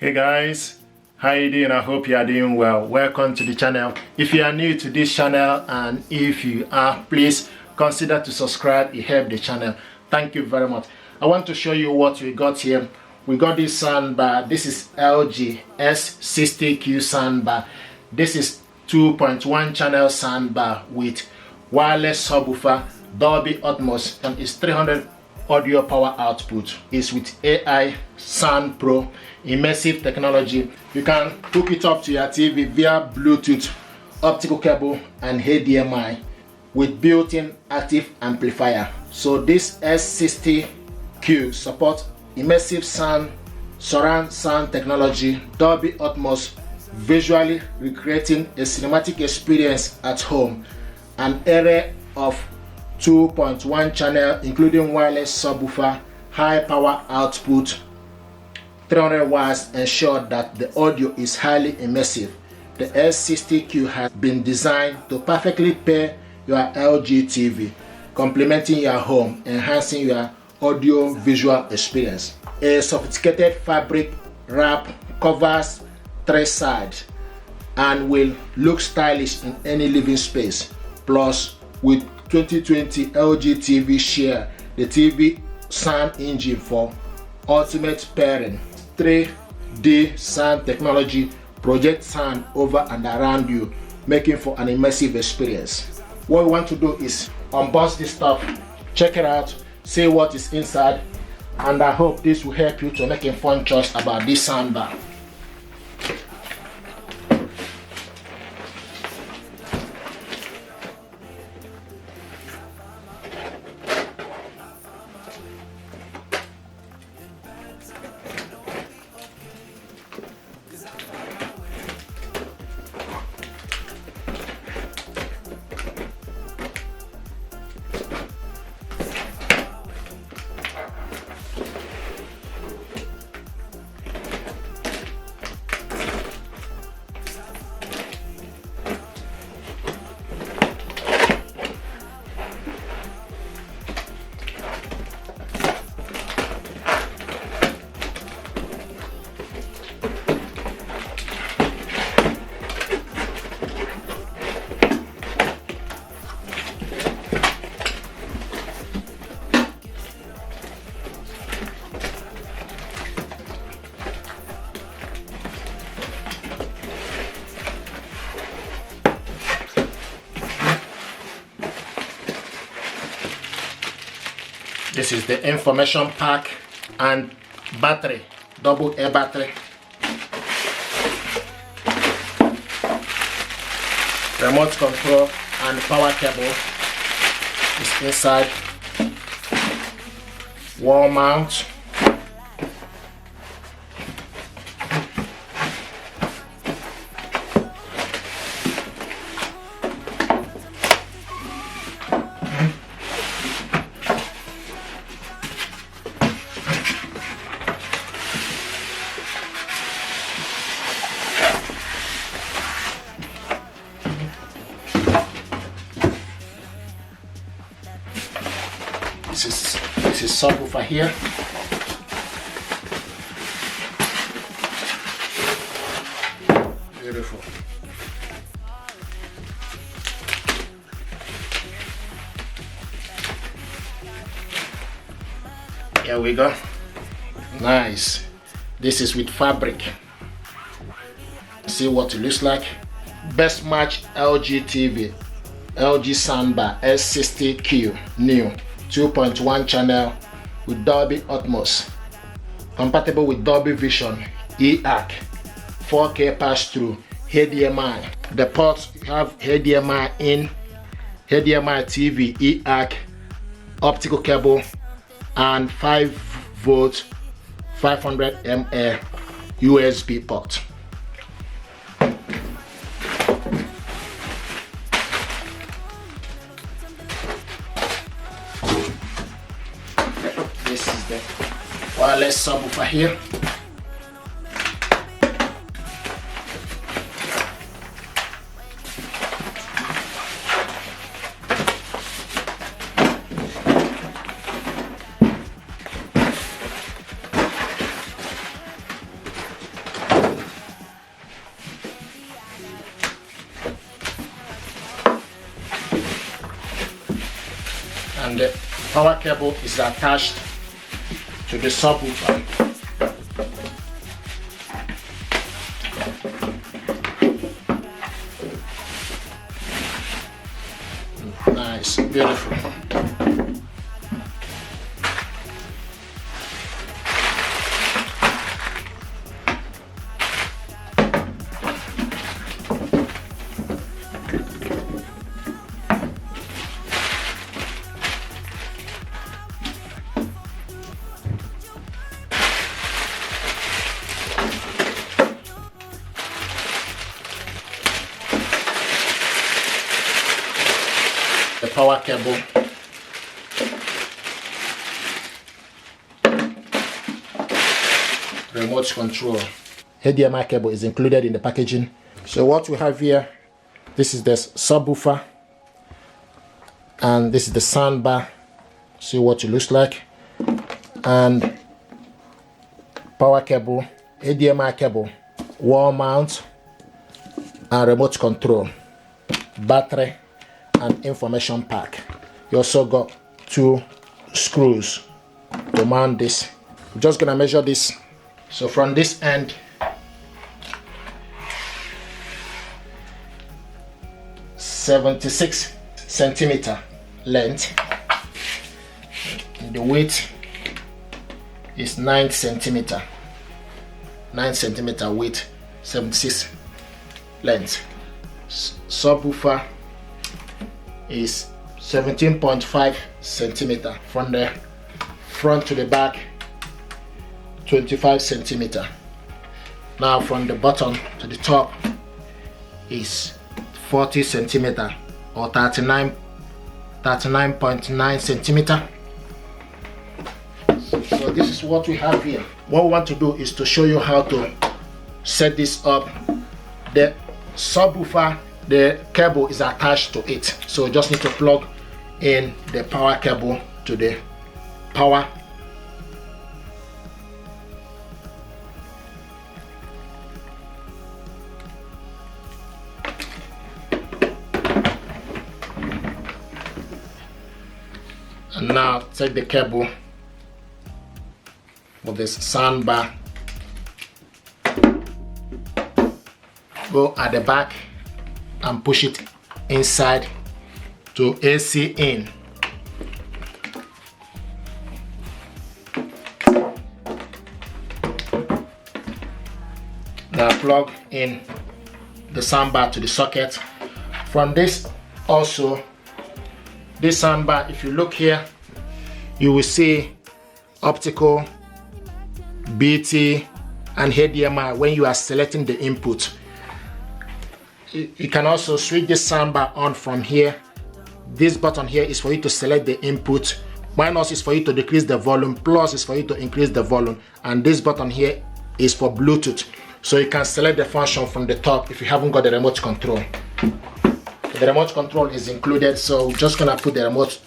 Hey guys, how you doing? I hope you are doing well. Welcome to the channel. If you are new to this channel, and if you are, please consider to subscribe. It helps the channel. Thank you very much. I want to show you what we got here. We got this soundbar. This is LG S60Q Soundbar. This is 2.1 channel soundbar with wireless subwoofer, Dolby Atmos, and it's 300 audio power output. Is with AI Sound Pro immersive technology. You can hook it up to your TV via Bluetooth, optical cable, and HDMI with built-in active amplifier. So this S60Q supports immersive sound, surround sound technology, Dolby Atmos, visually recreating a cinematic experience at home. An array of 2.1 channel including wireless subwoofer, high power output, 300 watts ensure that the audio is highly immersive. The S60Q has been designed to perfectly pair your LG TV, complementing your home, enhancing your audio visual experience. A sophisticated fabric wrap covers 3 sides and will look stylish in any living space. Plus, with 2020 LG TV share the TV sound engine for ultimate pairing. 3D sound technology projects sound over and around you, making for an immersive experience. What we want to do is unbox this stuff, check it out, see what is inside, and I hope this will help you to make a fun choice about this soundbar. This is the information pack and battery, double A battery. Remote control and power cable is inside. Wall mount. This is subwoofer here. Beautiful. Here we go. Nice. This is with fabric. See what it looks like. Best match LG TV, LG Soundbar S60Q new. 2.1 channel with Dolby Atmos, compatible with Dolby Vision, EAC, 4K pass-through, HDMI. The ports have HDMI in, HDMI TV, EAC, optical cable, and 5V 500 mAh USB port. This is the wireless subwoofer here. and the power cable is attached to the subwoofer. Nice, beautiful. The power cable, remote control. HDMI cable is included in the packaging. So what we have here, this is the subwoofer and this is the soundbar. See what it looks like, and power cable, HDMI cable, wall mount, and remote control, battery, and information pack. You also got 2 screws to mount this. I'm just gonna measure this. So from this end, 76 centimeter length. The width is 9 centimeter. 9 centimeter width, 76 length. Subwoofer is 17.5 centimeter from the front to the back, 25 centimeter. Now from the bottom to the top is 40 centimeter or 39.9 centimeter. So this is what we have here. What we want to do is to show you how to set this up. The subwoofer, the cable is attached to it, so you just need to plug in the power cable to the power. And now take the cable with this soundbar, go at the back and push it inside to AC in. Now plug in the soundbar to the socket. From this also, this soundbar, if you look here, you will see optical, BT, and HDMI when you are selecting the input. You can also switch this soundbar on from here. This button here is for you to select the input. Minus is for you to decrease the volume. Plus is for you to increase the volume. And this button here is for Bluetooth. So you can select the function from the top if you haven't got the remote control. The remote control is included, so we're just gonna put the remote.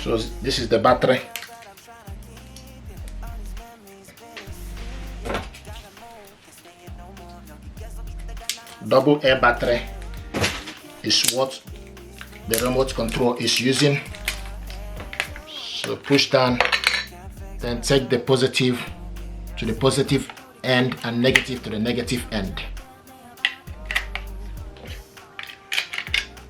So this is the battery. Double A battery is what the remote control is using. So push down, then take the positive to the positive end and negative to the negative end.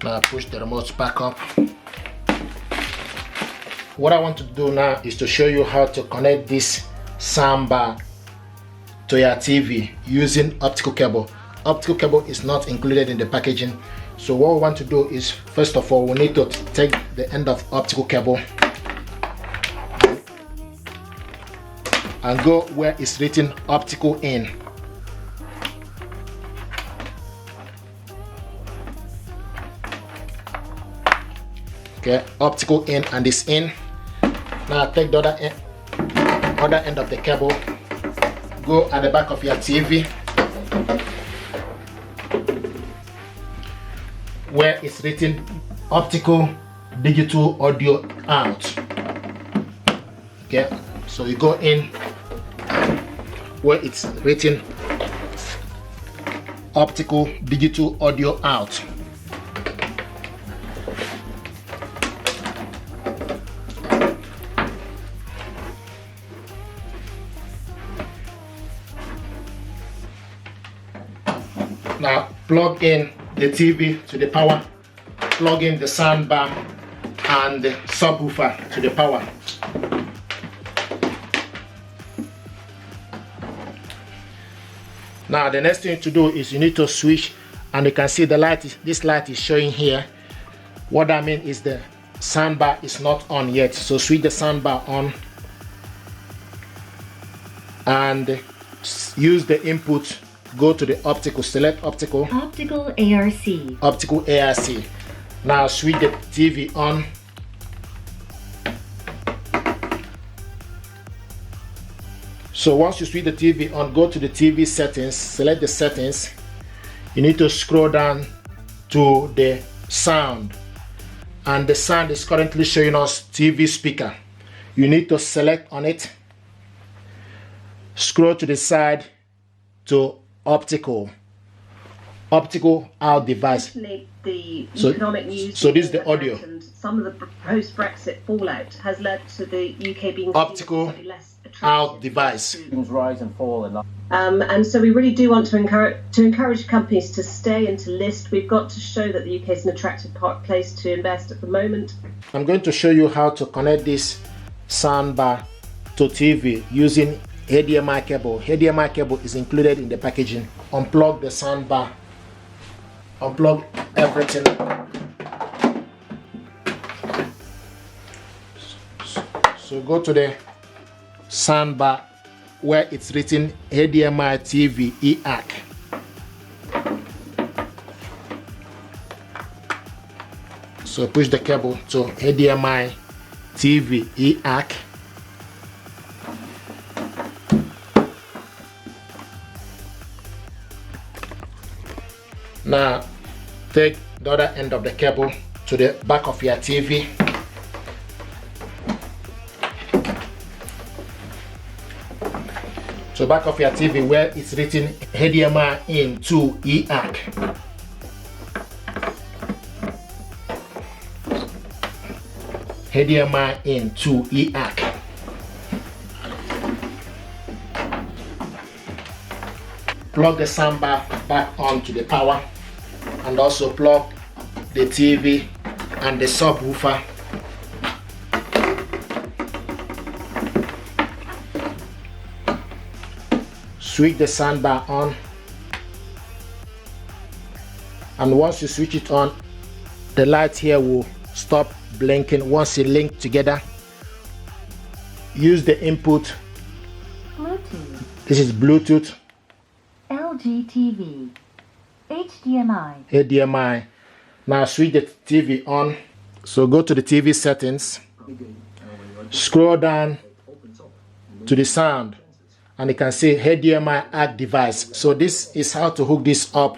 Now push the remote back up. What I want to do now is to show you how to connect this soundbar to your TV using optical cable. Optical cable is not included in the packaging. So what we want to do is, first of all, we need to take the end of optical cable and go where it's written optical in. Okay, optical in, and it's in. Now take the other end of the cable, go at the back of your TV. where it's written optical digital audio out. Okay, so you go in where it's written optical digital audio out. Now plug in the TV to the power, plug in the soundbar and the subwoofer to the power. Now the next thing to do is you need to switch, and you can see the light, this light is showing here. What I mean is the soundbar is not on yet, so switch the soundbar on and use the input. Go to the optical, select optical. Optical ARC. Optical ARC. Now switch the TV on. So once you switch the TV on, go to the TV settings, select the settings. You need to scroll down to the sound. And the sound is currently showing us TV speaker. You need to select on it. Scroll to the side to optical out device. The economic news. So this is the audio. And some of the post-Brexit fallout has led to the UK being Optical less out device. Things rise and fall in life. And so we really do want to encourage companies to stay and to list. We've got to show that the UK is an attractive place to invest at the moment. I'm going to show you how to connect this soundbar to TV using HDMI cable. HDMI cable is included in the packaging. Unplug the soundbar. Unplug everything. So go to the soundbar where it's written HDMI TV EAC. So push the cable to HDMI TV EAC. Now take the other end of the cable to the back of your TV. So back of your TV where it's written HDMI in to EAC. HDMI in to EAC. Plug the soundbar back onto the power, and also plug the TV and the subwoofer. Switch the soundbar on, and once you switch it on, the light here will stop blinking. Once it linked together, use the input. Bluetooth. This is Bluetooth. LG TV. HDMI. HDMI. Now switch the TV on. So go to the TV settings, scroll down to the sound, and you can see HDMI ARC device. So this is how to hook this up.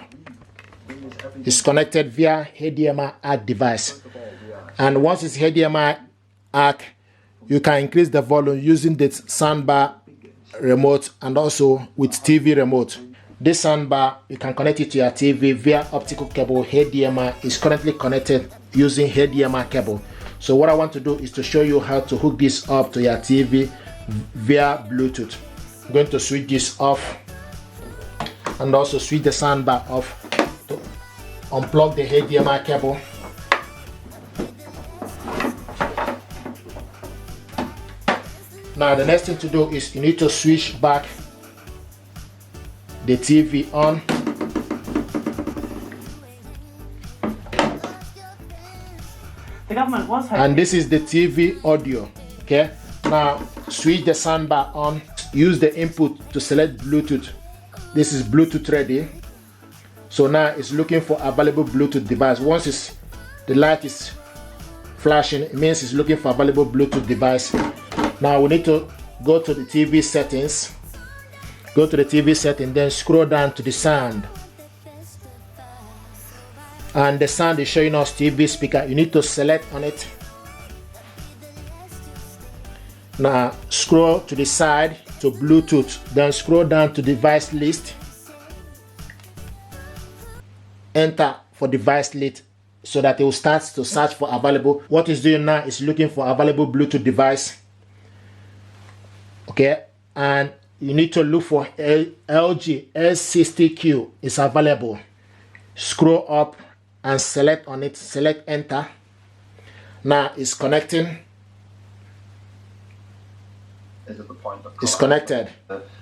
It's connected via HDMI ARC device. And once it's HDMI ARC, you can increase the volume using the soundbar remote and also with TV remote. This soundbar, you can connect it to your TV via optical cable. HDMI is currently connected using HDMI cable. So what I want to do is to show you how to hook this up to your TV via Bluetooth. I'm going to switch this off and also switch the soundbar off to unplug the HDMI cable. Now the next thing to do is you need to switch back the TV on. The government was hoping. And this is the TV audio. Okay, now switch the soundbar on. Use the input to select Bluetooth. This is Bluetooth ready. So now it's looking for available Bluetooth device. Once the light is flashing, it means it's looking for available Bluetooth device. Now we need to go to the TV settings. Go to the TV setting, then scroll down to the sound. and the sound is showing us TV speaker. You need to select on it. Now scroll to the side to Bluetooth, then scroll down to device list, enter for device list so that it will start to search for available. What it's doing now is looking for available Bluetooth device. Okay, and you need to look for LG S60Q is available. Scroll up and select on it, select enter. Now it's connecting. Is at the point of It's connected.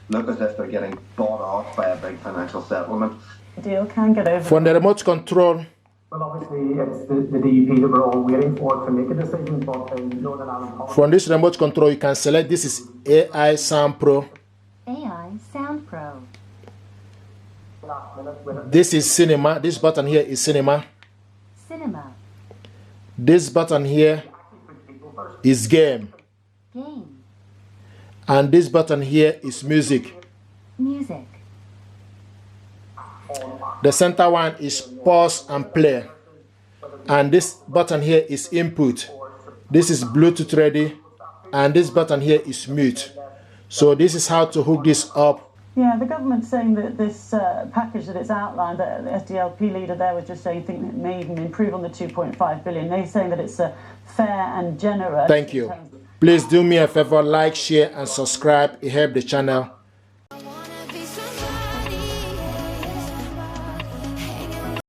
look as if they're getting bought off by a big financial settlement. The deal can get over. From the remote control, Well, obviously, it's the DUP that we're all waiting for to make a decision, but Northern Ireland... from this remote control, you can select this is AI Sound Pro. AI Sound Pro. This is cinema. This button here is cinema. Cinema. This button here is game. Game. And this button here is music. Music. The center one is pause and play. And this button here is input. This is Bluetooth ready. And this button here is mute. So this is how to hook this up. Yeah, the government's saying that this package that it's outlined, that the SDLP leader there was just saying, I think it may even improve on the 2.5 billion. They're saying that it's fair and generous. Thank you. Please do me a favor, like, share, and subscribe. It helps the channel.